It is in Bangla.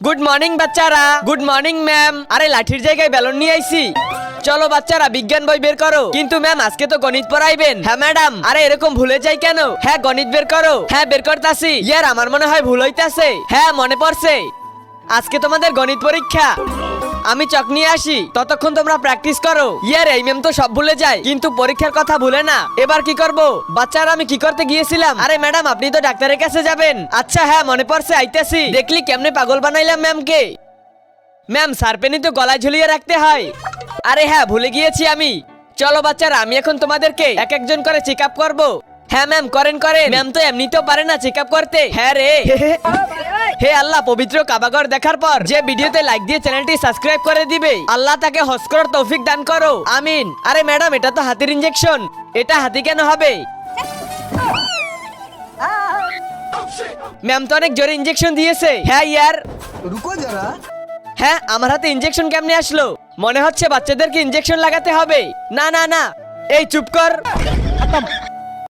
গুড মর্নিং বাচ্চারা। Good morning ma'am. আরে লাঠির জায়গায় বেলুন নিয়ে আইছি। চলো বাচ্চারা বিজ্ঞান বই বের করো। কিন্তু ম্যাম আজকে তো গণিত পড়াইবেন। হ্যাঁ ম্যাডাম। আরে এরকম ভুলে যাই কেন? হ্যাঁ গণিত বের করো। হ্যাঁ বের করতাছি। ইয়ার আমার মনে হয় ভুল হইতাছে। হ্যাঁ মনে পড়ছে, আজকে তোমাদের গণিত পরীক্ষা। আমি চক নিয়ে আসি, ততক্ষণ তোমরা প্র্যাকটিস করো। ইয়ার এই ম্যাম তো সব ভুলে যায় কিন্তু পরীক্ষার কথা ভুলে না। এবার কি করব? বাচ্চারা আমি কি করতে গিয়েছিলাম? আরে ম্যাডাম আপনি তো ডাক্তারের কাছে যাবেন। আচ্ছা হ্যাঁ মনে পড়ছে, আইতাছি। দেখলি কেমনে পাগল বানাইলাম ম্যামকে। ম্যাম সারপেনি তো গলায় ঝুলিয়ে রাখতে হয়। আরে হ্যাঁ ভুলে গিয়েছি আমি। চলো বাচ্চারা আমি এখন তোমাদেরকে এক একজন করে চেক আপ করবো। হ্যাঁ ম্যাম করেন করেন। ম্যাম তো এমনিতেও পারে না চেক আপ করতে। হ্যাঁ রে। হে আল্লাহ, পবিত্র কাবাগর দেখার পর যে ভিডিওতে লাইক দিয়ে চ্যানেলটি সাবস্ক্রাইব করে দিবে, আল্লাহ তাকে হজ করার তৌফিক দান করো, আমিন। আরে ম্যাডাম এটা তো হাতির ইনজেকশন। এটা হাতি কেন হবে? ম্যাম তো অনেক জোরে ইনজেকশন দিয়েছে। হ্যাঁ ইয়ার रुको जरा। হ্যাঁ আমার হাতে ইনজেকশন কেমনে আসলো? মনে হচ্ছে বাচ্চাদেরকে ইনজেকশন লাগাতে হবে। না না না, এই চুপ কর।